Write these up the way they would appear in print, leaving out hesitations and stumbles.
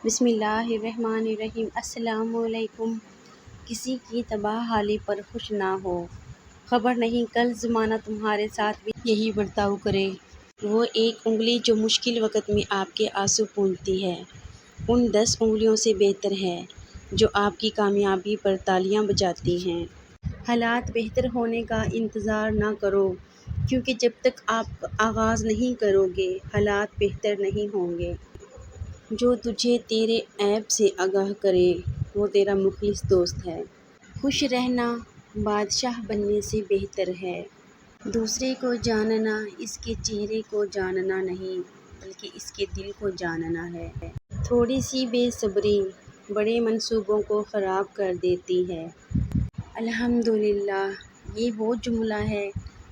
بسم اللہ الرحمن الرحیم۔ السلام علیکم۔ کسی کی تباہ حالی پر خوش نہ ہو، خبر نہیں کل زمانہ تمہارے ساتھ بھی یہی برتاؤ کرے۔ وہ ایک انگلی جو مشکل وقت میں آپ کے آنسو پونچھتی ہے، ان 10 انگلیوں سے بہتر ہے جو آپ کی کامیابی پر تالیاں بجاتی ہیں۔ حالات بہتر ہونے کا انتظار نہ کرو، کیونکہ جب تک آپ آغاز نہیں کرو گے، حالات بہتر نہیں ہوں گے۔ جو تجھے تیرے عیب سے آگاہ کرے، وہ تیرا مخلص دوست ہے۔ خوش رہنا بادشاہ بننے سے بہتر ہے۔ دوسرے کو جاننا اس کے چہرے کو جاننا نہیں، بلکہ اس کے دل کو جاننا ہے۔ تھوڑی سی بے صبری بڑے منصوبوں کو خراب کر دیتی ہے۔ الحمدللہ، یہ وہ جملہ ہے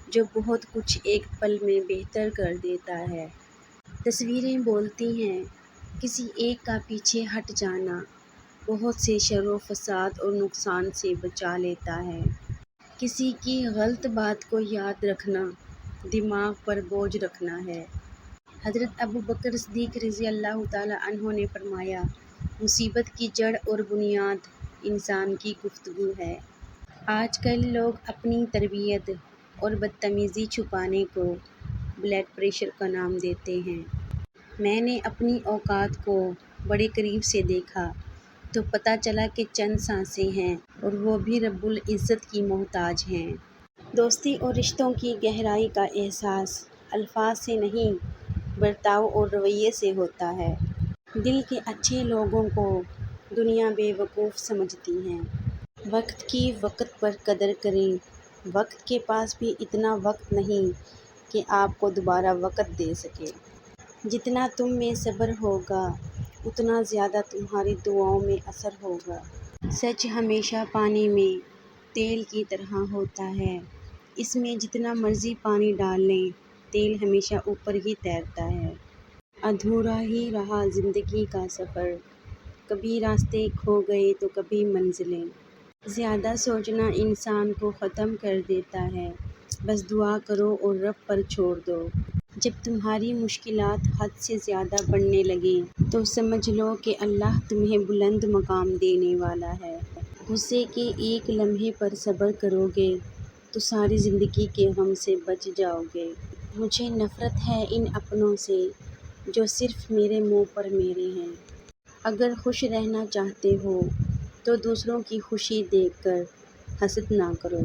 جو بہت کچھ ایک پل میں بہتر کر دیتا ہے۔ تصویریں بولتی ہیں، کسی ایک کا پیچھے ہٹ جانا بہت سے شر و فساد اور نقصان سے بچا لیتا ہے۔ کسی کی غلط بات کو یاد رکھنا دماغ پر بوجھ رکھنا ہے۔ حضرت ابوبکر صدیق رضی اللہ تعالیٰ عنہ نے فرمایا، مصیبت کی جڑ اور بنیاد انسان کی گفتگو ہے۔ آج کل لوگ اپنی تربیت اور بدتمیزی چھپانے کو بلڈ پریشر کا نام دیتے ہیں۔ میں نے اپنی اوقات کو بڑے قریب سے دیکھا تو پتہ چلا کہ چند سانسیں ہیں اور وہ بھی رب العزت کی محتاج ہیں۔ دوستی اور رشتوں کی گہرائی کا احساس الفاظ سے نہیں، برتاؤ اور رویے سے ہوتا ہے۔ دل کے اچھے لوگوں کو دنیا بے وقوف سمجھتی ہے۔ وقت کی وقت پر قدر کریں۔ وقت کے پاس بھی اتنا وقت نہیں کہ آپ کو دوبارہ وقت دے سکے۔ جتنا تم میں صبر ہوگا، اتنا زیادہ تمہاری دعاؤں میں اثر ہوگا۔ سچ ہمیشہ پانی میں تیل کی طرح ہوتا ہے، اس میں جتنا مرضی پانی ڈال لیں، تیل ہمیشہ اوپر ہی تیرتا ہے۔ ادھورا ہی رہا زندگی کا سفر، کبھی راستے کھو گئے تو کبھی منزلیں۔ زیادہ سوچنا انسان کو ختم کر دیتا ہے، بس دعا کرو اور رب پر چھوڑ دو۔ جب تمہاری مشکلات حد سے زیادہ بڑھنے لگیں تو سمجھ لو کہ اللہ تمہیں بلند مقام دینے والا ہے۔ غصے کے ایک لمحے پر صبر کرو گے تو ساری زندگی کے غم سے بچ جاؤ گے۔ مجھے نفرت ہے ان اپنوں سے جو صرف میرے منہ پر میرے ہیں۔ اگر خوش رہنا چاہتے ہو تو دوسروں کی خوشی دیکھ کر حسد نہ کرو۔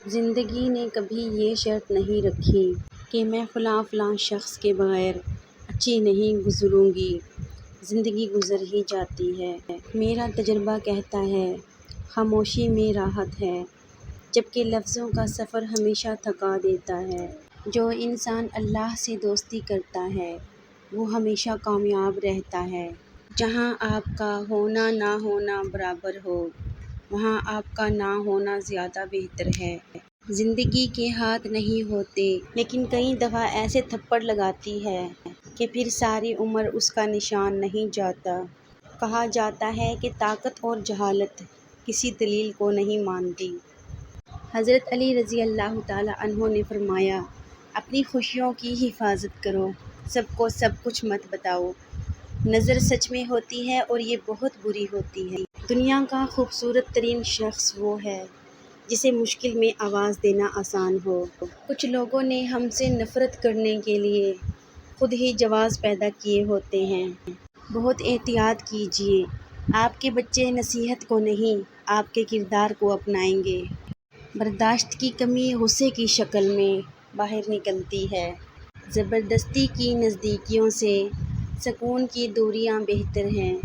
زندگی نے کبھی یہ شرط نہیں رکھی کہ میں فلاں شخص کے بغیر اچھی نہیں گزروں گی، زندگی گزر ہی جاتی ہے۔ میرا تجربہ کہتا ہے، خاموشی میں راحت ہے، جبکہ لفظوں کا سفر ہمیشہ تھکا دیتا ہے۔ جو انسان اللہ سے دوستی کرتا ہے، وہ ہمیشہ کامیاب رہتا ہے۔ جہاں آپ کا ہونا نہ ہونا برابر ہو، وہاں آپ کا نہ ہونا زیادہ بہتر ہے۔ زندگی کے ہاتھ نہیں ہوتے، لیکن کئی دفعہ ایسے تھپڑ لگاتی ہے کہ پھر ساری عمر اس کا نشان نہیں جاتا۔ کہا جاتا ہے کہ طاقت اور جہالت کسی دلیل کو نہیں مانتی۔ حضرت علی رضی اللہ تعالیٰ عنہ نے فرمایا، اپنی خوشیوں کی حفاظت کرو، سب کو سب کچھ مت بتاؤ۔ نظر سچ میں ہوتی ہے اور یہ بہت بری ہوتی ہے۔ دنیا کا خوبصورت ترین شخص وہ ہے جسے مشکل میں آواز دینا آسان ہو۔ کچھ لوگوں نے ہم سے نفرت کرنے کے لیے خود ہی جواز پیدا کیے ہوتے ہیں۔ بہت احتیاط کیجیے، آپ کے بچے نصیحت کو نہیں، آپ کے کردار کو اپنائیں گے۔ برداشت کی کمی غصے کی شکل میں باہر نکلتی ہے۔ زبردستی کی نزدیکیوں سے سکون کی دوریاں بہتر ہیں۔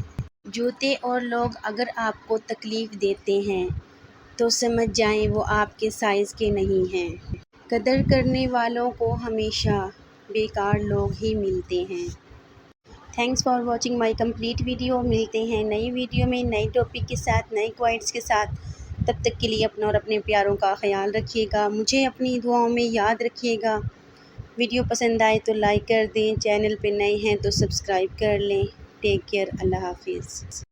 جوتے اور لوگ اگر آپ کو تکلیف دیتے ہیں تو سمجھ جائیں وہ آپ کے سائز کے نہیں ہیں۔ قدر کرنے والوں کو ہمیشہ بیکار لوگ ہی ملتے ہیں۔ Thanks for watching my complete video. ملتے ہیں نئی ویڈیو میں نئی ٹاپک کے ساتھ، نئے کوائٹس کے ساتھ۔ تب تک کے لیے اپنا اور اپنے پیاروں کا خیال رکھیے گا، مجھے اپنی دعاؤں میں یاد رکھیے گا۔ ویڈیو پسند آئے تو لائک کر دیں، چینل پہ نئے ہیں تو سبسکرائب کر لیں۔ ٹیک کیئر، اللہ حافظ۔